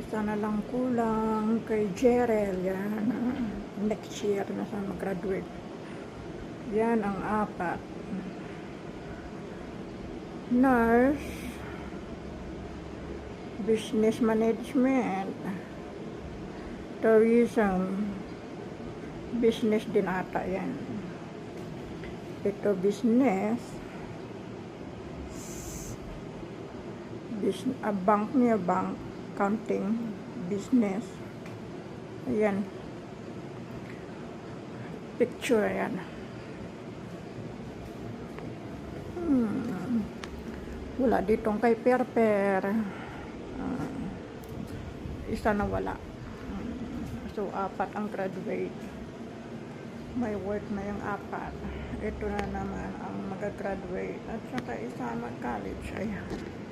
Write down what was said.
Isa na lang kulang kay Jerel. Yan. Next year na siya mag-graduate. Yan ang apat. Nurse, business management, tourism, business din ata yan. Ito business, bank niya, bank, accounting, business. Ayan. Picture yan. Wala ditong kay Perper. Isa na wala. So, apat ang graduate. May work na yung apat. Ito na naman ang mag-graduate. At saka isa mag-college. Ayan.